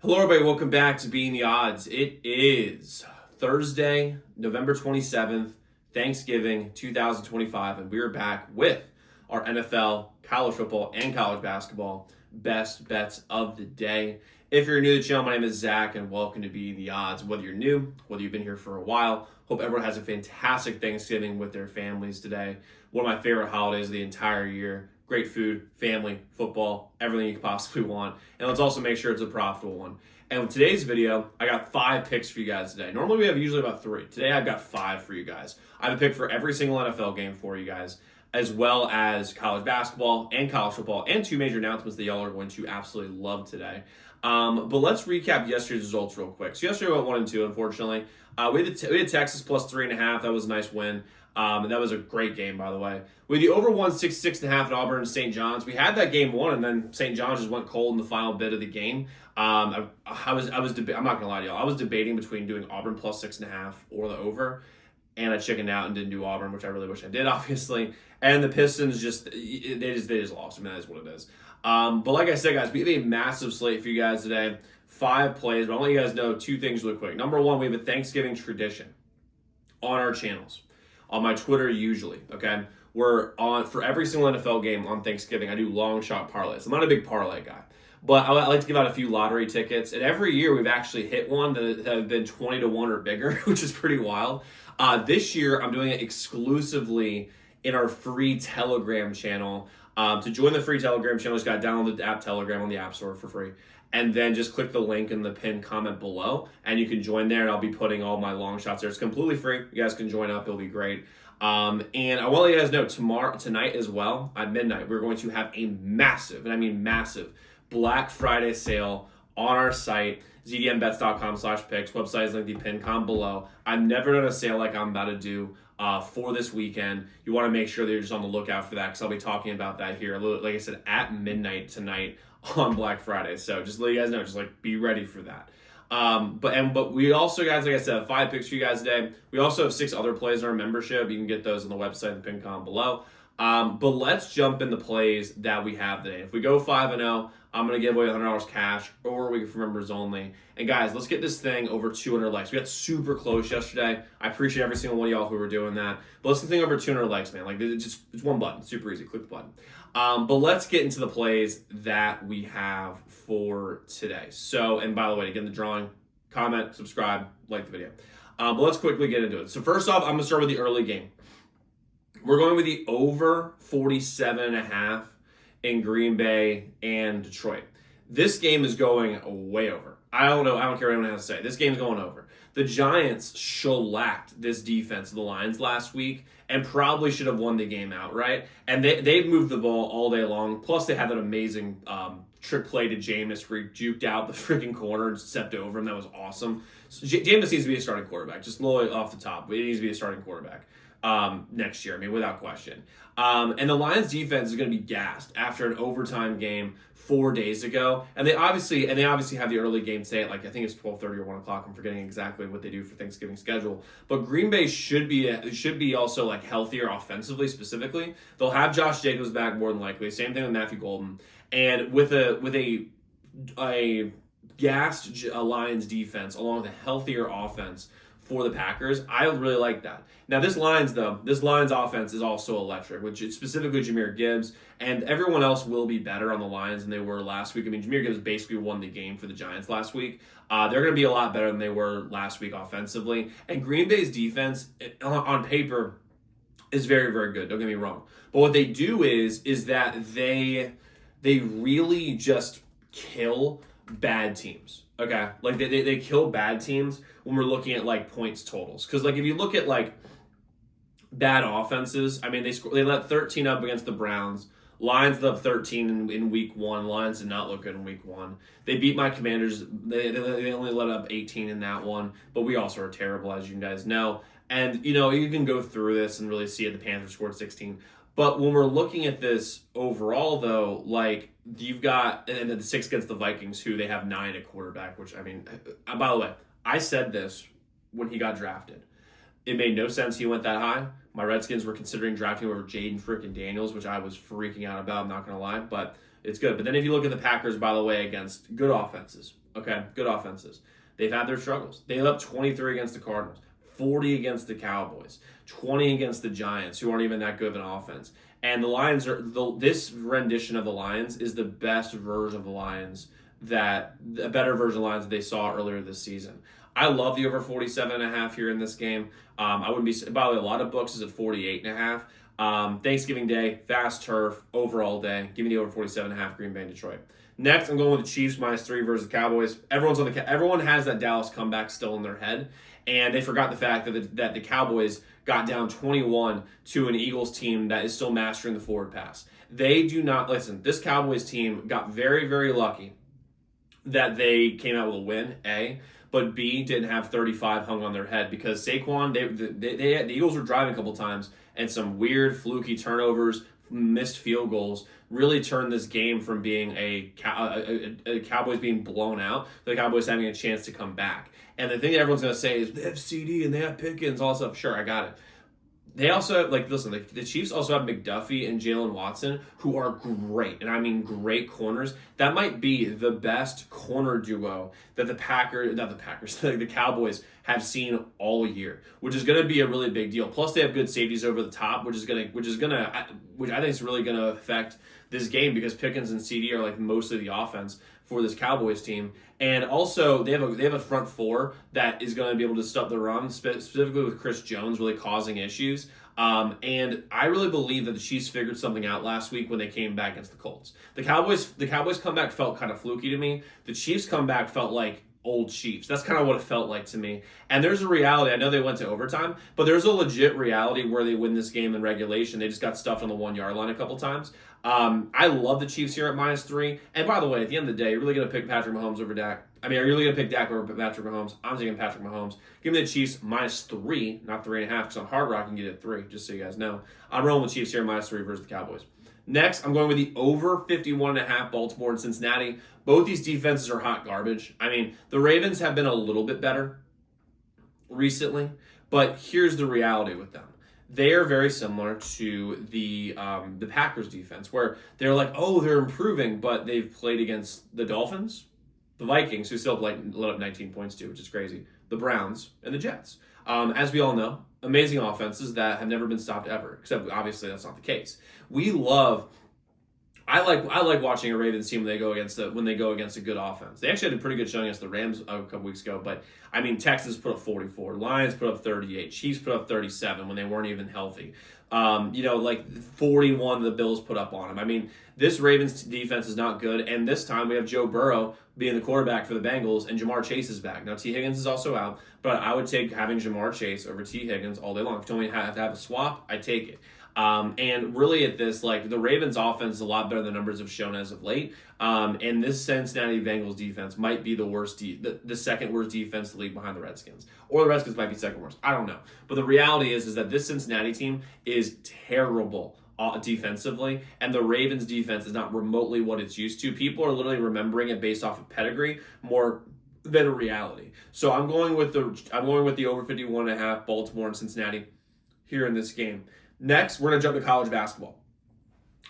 Hello, everybody. Welcome back to Being the Odds. It is Thursday, November 27th, Thanksgiving 2025, and we're back with our NFL, college football, and college basketball best bets of the day. If you're new to the channel, my name is Zach, and welcome to Being the Odds. Whether you're new, whether you've been here for a while, hope everyone has a fantastic Thanksgiving with their families today. One of my favorite holidays of the entire year. Great food, family, football, everything you could possibly want. And let's also make sure it's a profitable one. And with today's video, I got 5 picks for you guys today. Normally we have usually about 3. Today I've got 5 for you guys. I have a pick for every single NFL game for you guys, as well as college basketball and college football, and 2 major announcements that y'all are going to absolutely love today. But let's recap yesterday's results real quick. So yesterday we went 1-2, unfortunately. We had Texas plus 3.5. That was a nice win. And that was a great game, by the way. We had the over 166.5 at Auburn and St. John's. We had that game won, and then St. John's just went cold in the final bit of the game. I'm not gonna lie to y'all. I was debating between doing Auburn plus 6.5 or the over, and I chickened out and didn't do Auburn, which I really wish I did, obviously. And the Pistons they just lost. I mean, that is what it is. But like I said, guys, we have a massive slate for you guys today. 5 plays, but I'll let you guys know 2 things really quick. Number 1, we have a Thanksgiving tradition on our channels. On my Twitter, usually, okay? We're on, for every single NFL game on Thanksgiving, I do long shot parlays. I'm not a big parlay guy, but I like to give out a few lottery tickets. And every year we've actually hit one that have been 20 to 1 or bigger, which is pretty wild. This year, I'm doing it exclusively in our free Telegram channel. To join the free Telegram channel, just got to download the app Telegram on the App Store for free. And then just click the link in the pinned comment below, and you can join there, and I'll be putting all my long shots there. It's completely free. You guys can join up. It'll be great. And I want to let you guys know, tonight as well, at midnight, we're going to have a massive, and I mean massive, Black Friday sale on our site, zdmbets.com/picks. Website is linked in the pinned comment below. I've never done a sale like I'm about to do for this weekend. You want to make sure that you're just on the lookout for that, because I'll be talking about that here, like I said, at midnight tonight on Black Friday. So just let you guys know, just like be ready for that. But we also, guys, like I said, have 5 picks for you guys today. We also have 6 other plays in our membership. You can get those on the website, the pinned comment below. But let's jump into plays that we have today. If we go 5-0, I'm going to give away $100 cash, or we can for members only. And guys, let's get this thing over 200 likes. We got super close yesterday. I appreciate every single one of y'all who were doing that. But let's get this thing over 200 likes, man. Like, it's one button. Super easy. Click the button. But let's get into the plays that we have for today. So, and by the way, to get in the drawing, comment, subscribe, like the video. But let's quickly get into it. So first off, I'm going to start with the early game. We're going with the over 47.5 in Green Bay and Detroit. This game is going way over. I don't know. I don't care what anyone has to say. This game's going over. The Giants shellacked this defense of the Lions last week and probably should have won the game outright. And they've moved the ball all day long. Plus, they had that amazing trick play to Jameis where he juked out the freaking corner and stepped over him. That was awesome. So Jameis needs to be a starting quarterback. Just literally off the top. He needs to be a starting quarterback next year. I mean, without question. And the Lions defense is going to be gassed after an overtime game 4 days ago. And they obviously have the early game today at, like, I think it's 12:30 or 1 o'clock. I'm forgetting exactly what they do for Thanksgiving schedule. But Green Bay should be also like healthier offensively specifically. They'll have Josh Jacobs back more than likely. Same thing with Matthew Golden. And with a gassed Lions defense along with a healthier offense for the Packers, I really like that. Now, this Lions offense is also electric, which is specifically Jahmyr Gibbs, and everyone else will be better on the Lions than they were last week. I mean, Jahmyr Gibbs basically won the game for the Giants last week. They're going to be a lot better than they were last week offensively. And Green Bay's defense, on paper, is very, very good. Don't get me wrong. But what they do is that they really just kill bad teams. Okay, like they kill bad teams when we're looking at like points totals. Because like if you look at like bad offenses, I mean they let 13 up against the Browns. Lions let up 13 in week 1. Lions did not look good in week 1. They beat my Commanders. They only let up 18 in that one. But we also are terrible, as you guys know. And you can go through this and really see it. The Panthers scored 16. But when we're looking at this overall, though, like you've got, and then the 6 against the Vikings, who they have 9 at quarterback, which, I mean, by the way, I said this when he got drafted. It made no sense he went that high. My Redskins were considering drafting over Jaden freaking Daniels, which I was freaking out about, I'm not going to lie, but it's good. But then if you look at the Packers, by the way, against good offenses, Okay, good offenses. They've had their struggles. They let up 23 against the Cardinals, 40 against the Cowboys, 20 against the Giants, who aren't even that good of an offense. And the Lions this rendition of the Lions is the best version of the Lions a better version of the Lions that they saw earlier this season. I love the over 47.5 here in this game. I wouldn't be, by the way, a lot of books is at 48.5. Thanksgiving Day, fast turf, over all day. Give me the over 47.5, Green Bay and Detroit. Next, I'm going with the Chiefs -3 versus the Cowboys. Everyone has that Dallas comeback still in their head, and they forgot the fact that the Cowboys got down 21 to an Eagles team that is still mastering the forward pass. They do not listen. This Cowboys team got very, very lucky that they came out with a win. A. But B, didn't have 35 hung on their head because Saquon, the Eagles were driving a couple times, and some weird, fluky turnovers, missed field goals really turned this game from being a Cowboys being blown out to the Cowboys having a chance to come back. And the thing that everyone's going to say is, they have CD and they have Pickens, all that stuff. Sure, I got it. They also have, the Chiefs also have McDuffie and Jalen Watson, who are great, and I mean great corners. That might be the best corner duo that the Cowboys have seen all year, which is going to be a really big deal. Plus, they have good safeties over the top, which I think is really going to affect this game because Pickens and CD are like mostly the offense for this Cowboys team. And also, they have a front four that is going to be able to stop the run, specifically with Chris Jones really causing issues. And I really believe that the Chiefs figured something out last week when they came back against the Colts. The Cowboys comeback felt kind of fluky to me. The Chiefs comeback felt like old Chiefs. That's kind of what it felt like to me. And there's a reality. I know they went to overtime, but there's a legit reality where they win this game in regulation. They just got stuffed on the 1 yard line a couple times. I love the Chiefs here at -3. And by the way, at the end of the day, you're really going to pick Patrick Mahomes over Dak. I mean, are you really going to pick Dak over Patrick Mahomes? I'm taking Patrick Mahomes. Give me the Chiefs -3, not 3.5, because on Hard Rock you can get it at 3, just so you guys know. I'm rolling with Chiefs here -3 versus the Cowboys. Next, I'm going with the over 51.5 Baltimore and Cincinnati. Both these defenses are hot garbage. I mean, the Ravens have been a little bit better recently, but here's the reality with them. They are very similar to the Packers defense, where they're like, oh, they're improving, but they've played against the Dolphins, the Vikings, who still let up 19 points to, which is crazy, the Browns, and the Jets. As we all know, amazing offenses that have never been stopped ever, except obviously that's not the case. I like watching a Ravens team when they go against a good offense. They actually had a pretty good showing against the Rams a couple weeks ago, but I mean, Texans put up 44, Lions put up 38, Chiefs put up 37 when they weren't even healthy. 41 the Bills put up on them. I mean, this Ravens defense is not good, and this time we have Joe Burrow being the quarterback for the Bengals, and Jamar Chase is back. Now, T. Higgins is also out, but I would take having Jamar Chase over T. Higgins all day long. If you told me I have to have a swap, I take it. And really at this, the Ravens offense is a lot better than the numbers have shown as of late. And this Cincinnati Bengals defense might be the worst, the second worst defense in the league behind the Redskins. Or the Redskins might be second worst. I don't know. But the reality is that this Cincinnati team is terrible defensively, and the Ravens defense is not remotely what it's used to. People are literally remembering it based off of pedigree more than a reality. So I'm going with the over 51.5 Baltimore and Cincinnati here in this game. Next, we're going to jump to college basketball.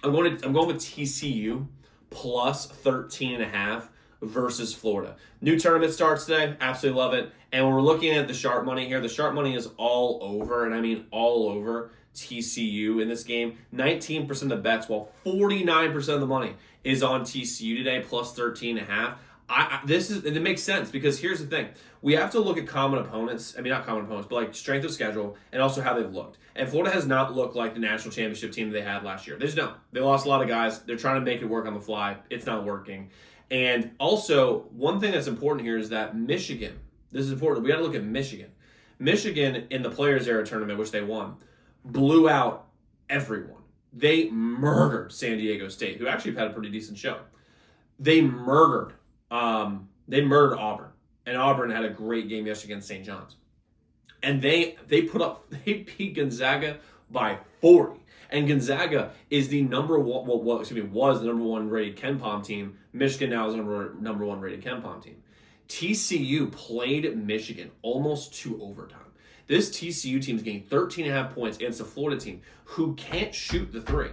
I'm going with TCU plus 13.5 versus Florida. New tournament starts today. Absolutely love it. And when we're looking at the sharp money here, the sharp money is all over, and I mean all over TCU in this game. 19% of the bets, while 49% of the money is on TCU today, plus 13.5. It makes sense because here's the thing. We have to look at common opponents. I mean, not common opponents, but like strength of schedule and also how they've looked. And Florida has not looked like the national championship team they had last year. They just don't. They lost a lot of guys. They're trying to make it work on the fly. It's not working. And also, one thing that's important here is that Michigan, this is important. We got to look at Michigan. Michigan in the Players Era tournament, which they won, blew out everyone. They murdered San Diego State, who actually had a pretty decent show. They murdered Auburn, and Auburn had a great game yesterday against St. John's. And they beat Gonzaga by 40. And Gonzaga is the was the number one rated KenPom team. Michigan now is the number one rated KenPom team. TCU played Michigan almost to overtime. This TCU team is getting 13.5 points against a Florida team who can't shoot the three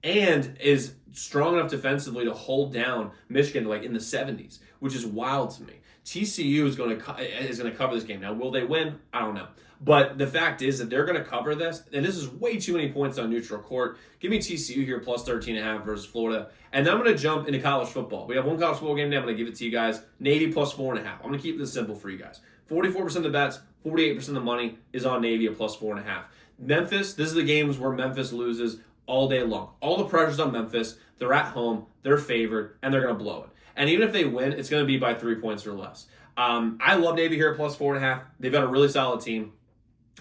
and is strong enough defensively to hold down Michigan in the 70s, which is wild to me. TCU is going to cover this game. Now, will they win? I don't know. But the fact is that they're going to cover this, and this is way too many points on neutral court. Give me TCU here plus 13.5 versus Florida. And then I'm going to jump into college football. We have one college football game today. I'm going to give it to you guys. Navy plus 4.5. I'm going to keep this simple for you guys. 44% of the bets, 48% of the money is on Navy at plus 4.5. Memphis, this is the games where Memphis loses all day long. All the pressure's on Memphis. They're at home. They're favored, and they're going to blow it. And even if they win, it's going to be by 3 points or less. I love Navy here at plus 4.5. They've got a really solid team.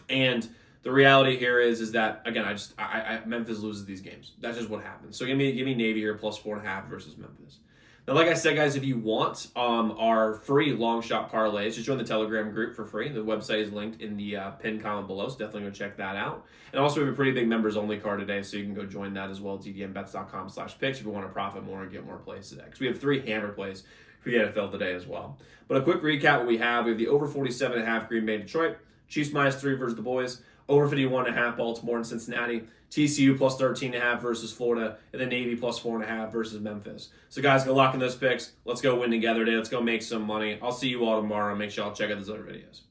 And the reality here is that, again, Memphis loses these games. That's just what happens. So give me Navy here plus 4.5 versus Memphis. Now, like I said, guys, if you want our free long shot parlays, just join the Telegram group for free. The website is linked in the pinned comment below, so definitely go check that out. And also, we have a pretty big members only card today, so you can go join that as well at tdmbets.com/picks if you want to profit more and get more plays today. Because we have 3 hammer plays for the NFL today as well. But a quick recap: what we have the over 47.5 Green Bay Detroit, Chiefs -3 versus the Boys, over 51.5 Baltimore and Cincinnati, TCU plus 13.5 versus Florida, and then Navy plus 4.5 versus Memphis. So guys, go lock in those picks. Let's go win together today. Let's go make some money. I'll see you all tomorrow. Make sure y'all check out those other videos.